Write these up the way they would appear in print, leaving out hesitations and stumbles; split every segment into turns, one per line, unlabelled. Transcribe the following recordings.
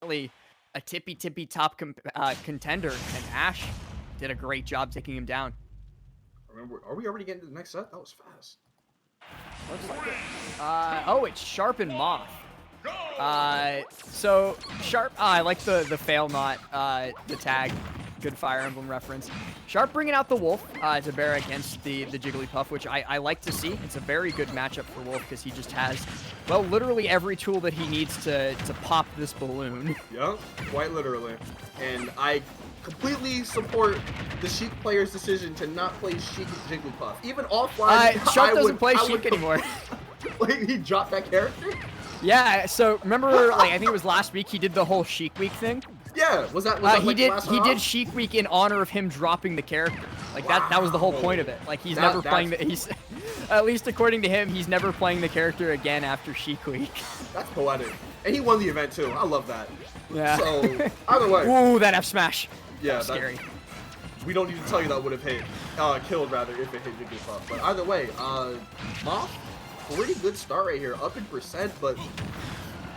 definitely a tippy top contender, and Ash did a great job taking him down.
Remember, are we already getting to the next set? That was fast.
Looks like it. Oh, it's Sharp and Moth. So Sharp, I like the fail not, the tag. Good Fire Emblem reference. Sharp bringing out the Wolf to bear against the Jigglypuff, which I like to see. It's a very good matchup for Wolf because he just has, well, literally every tool that he needs to pop this balloon.
Yeah, quite literally. And I completely support the Sheik player's decision to not play Sheik as Jigglypuff. Even offline,
Sharp doesn't play Sheik anymore.
Like, he dropped that character?
Yeah, so remember, like, I think it was last week he did the whole Sheik Week thing?
Yeah, was that like
he did Sheik Week in honor of him dropping the character. Like that was the whole point of it. Like he's never playing he's at least according to him, he's never playing the character again after Sheik Week.
That's poetic. And he won the event too. I love that.
Yeah.
So either way.
Ooh, that F smash.
Yeah,
scary.
We don't need to tell you that would have killed rather if it hit Jigglypuff. But either way, Moth, pretty good start right here, up in percent, but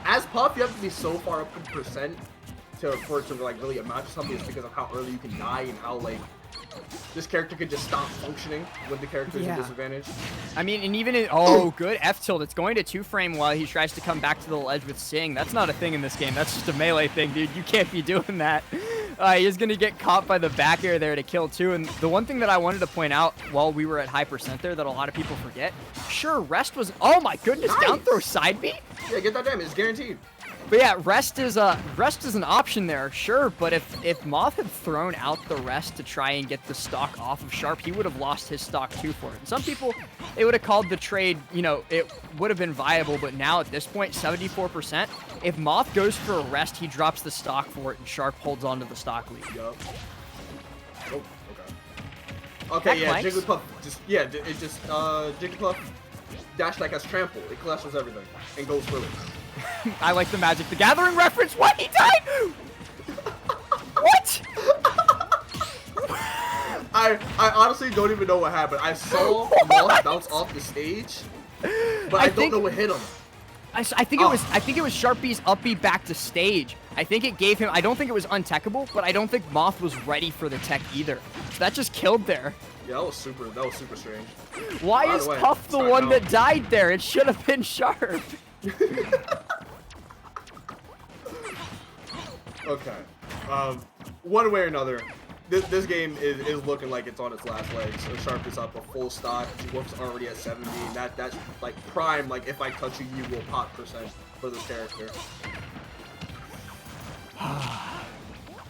as Puff, you have to be so far up in percent for it to like really amount to something, is because of how early you can die and how like this character could just stop functioning when the character is in disadvantage.
I mean, and even good F tilt. It's going to 2-frame while he tries to come back to the ledge with Sing. That's not a thing in this game. That's just a melee thing, dude. You can't be doing that. He's going to get caught by the back air there to kill too. And the one thing that I wanted to point out while we were at high percent there that a lot of people forget, sure, rest was, oh my goodness,
nice.
down throw side B?
Yeah, get that damage. It's guaranteed.
But yeah, rest is an option there, sure. But if Moth had thrown out the rest to try and get the stock off of Sharp, he would have lost his stock too for it. And some people, they would have called the trade, you know, it would have been viable. But now at this point, 74%. If Moth goes for a rest, he drops the stock for it, and Sharp holds on to the stock lead.
Yup. Oh, okay. Okay, yeah, Jigglypuff Jigglypuff dash like has trample. It collapses everything and goes through it.
I like the Magic the Gathering reference. What? He died? What?
I honestly don't even know what happened. I saw Moth bounce off the stage, but I don't know what hit him.
I think it was Sharp B's up B back to stage. I think it gave him, I don't think it was untechable, but I don't think Moth was ready for the tech either. So that just killed there.
Yeah, that was super strange.
Why is Puff the one that died there? It should have been Sharp.
Okay. One way or another, this game is looking like it's on its last legs. So Sharp is up a full stock. Wolf's already at 70. That's like prime. Like if I touch you, you will pop percent for this character.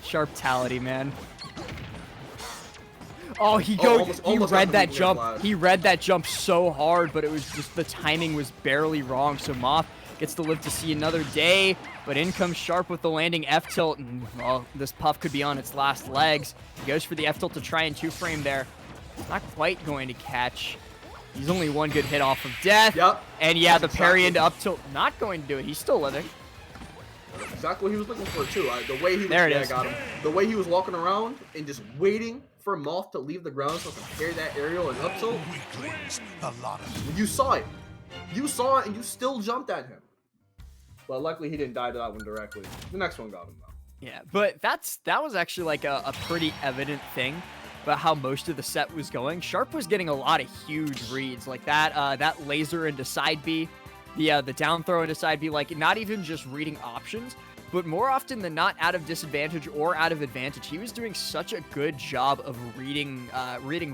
Sharptality, man. Oh, he read that jump. He read that jump so hard, but it was just the timing was barely wrong. So Moth gets to live to see another day, but in comes Sharp with the landing F tilt, and well, this Puff could be on its last legs. He goes for the F tilt to try and 2-frame there. Not quite going to catch. He's only one good hit off of death.
Yep.
And yeah, the parry into up tilt, not going to do it. He's still living.
That's exactly what he was looking for too. The way he
got
him. The way he was walking around and just waiting for Moth to leave the ground so he can carry that aerial and up tilt. You saw it. You saw it and you still jumped at him. But luckily he didn't die to that one directly. The next one got him though.
Yeah, but that was actually like a pretty evident thing about how most of the set was going. Sharp was getting a lot of huge reads like that laser into side B, the down throw into side B, like not even just reading options, but more often than not out of disadvantage or out of advantage. He was doing such a good job of reading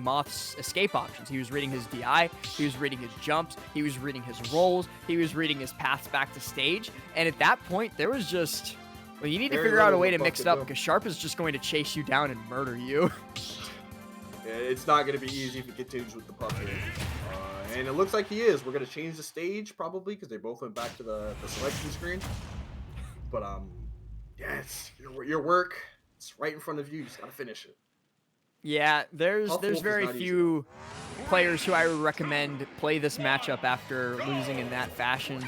Moth's escape options. He was reading his DI, he was reading his jumps, he was reading his rolls, he was reading his paths back to stage, and at that point, there was just, well, you need to figure out a way to mix it up because Sharp is just going to chase you down and murder you.
Yeah, it's not going to be easy if he continues with the Puff here. And it looks like he is. We're going to change the stage probably because they both went back to the selection screen. But yeah, it's your work. It's right in front of you. You just gotta finish it.
Yeah, there's very few players who I would recommend play this matchup after losing in that fashion.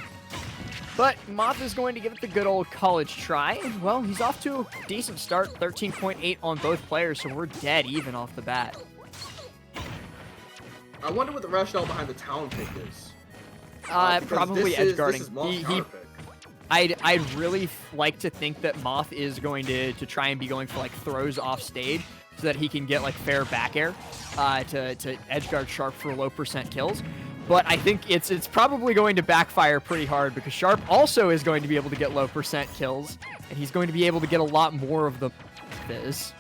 But Moth is going to give it the good old college try. And well, he's off to a decent start, 13.8 on both players, so we're dead even off the bat.
I wonder what the rationale behind the town pick is.
Probably edge guarding. I'd really like to think that Moth is going to try and be going for like throws off stage so that he can get like fair back air to edgeguard Sharp for low percent kills. But I think it's probably going to backfire pretty hard because Sharp also is going to be able to get low percent kills, and he's going to be able to get a lot more of the Fizz.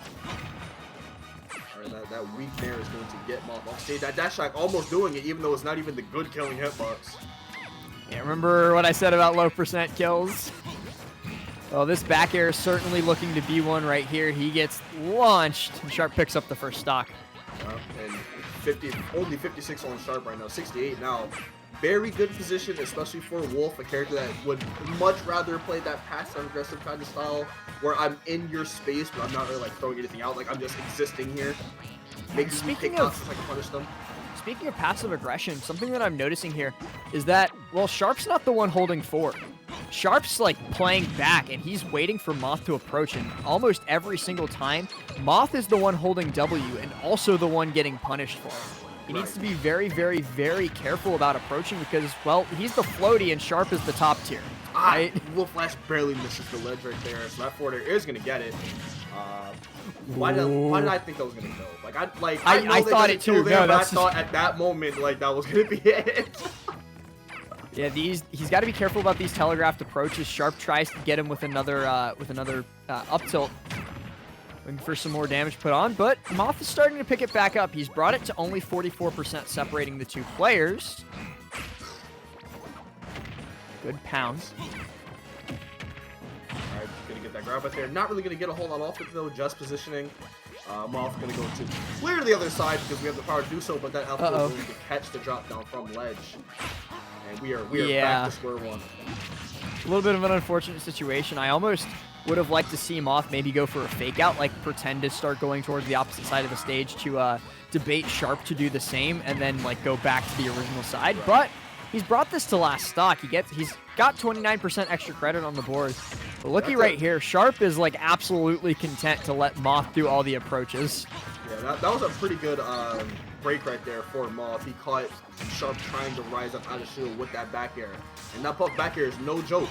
That weak nair is going to get Moth off stage. That dash attack almost doing it, even though it's not even the good killing hitbox.
Yeah, remember what I said about low percent kills? Well, this back air is certainly looking to be one right here. He gets launched, and Sharp picks up the first stock.
And only 56 on Sharp right now, 68 now. Very good position, especially for Wolf, a character that would much rather play that passive-aggressive kind of style, where I'm in your space, but I'm not really like throwing anything out. Like I'm just existing here, making me pick out so I can punish them.
Speaking of passive aggression, something that I'm noticing here is that, well, Sharp's not the one holding forward. Sharp's like playing back, and he's waiting for Moth to approach, and almost every single time, Moth is the one holding W and also the one getting punished for it. He needs to be very, very, very careful about approaching because, well, he's the floaty and Sharp is the top tier. Right?
Wolf Flash barely misses the ledge right there, so that forward air is going to get it. Why did I think that was gonna go? I thought it too. There, but I thought at that moment that was gonna be it.
Yeah, he's got to be careful about these telegraphed approaches. Sharp tries to get him with another up tilt, looking for some more damage put on. But Moth is starting to pick it back up. He's brought it to only 44% separating the two players. Good pounds.
Alright, gonna get that grab right there. Not really gonna get a whole lot off it though, just positioning. Moth gonna go to clear to the other side because we have the power to do so, but that alpha is going to catch the drop down from ledge. And we are back to square one.
A little bit of an unfortunate situation. I almost would have liked to see Moth maybe go for a fake out, like pretend to start going towards the opposite side of the stage to bait Sharp to do the same and then like go back to the original side. Right. But he's brought this to last stock. He's got 29% extra credit on the board. But looky right here, Sharp is like absolutely content to let Moth do all the approaches.
Yeah, that was a pretty good break right there for Moth. He caught Sharp trying to rise up out of shield with that back air. And that puff back air is no joke.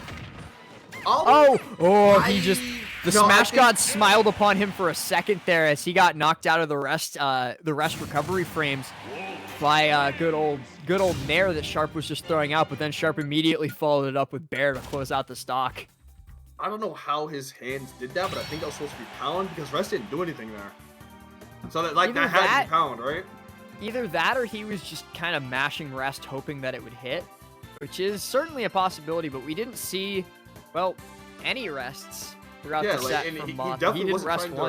The Smash God smiled upon him for a second there as he got knocked out of the rest recovery frames by good old Nair that Sharp was just throwing out, but then Sharp immediately followed it up with Bear to close out the stock.
I don't know how his hands did that, but I think that was supposed to be pound because Rest didn't do anything there. So that had to be pound, right?
Either that or he was just kind of mashing Rest hoping that it would hit, which is certainly a possibility, but we didn't see, well, any rests throughout the set from Moth. He didn't rest once.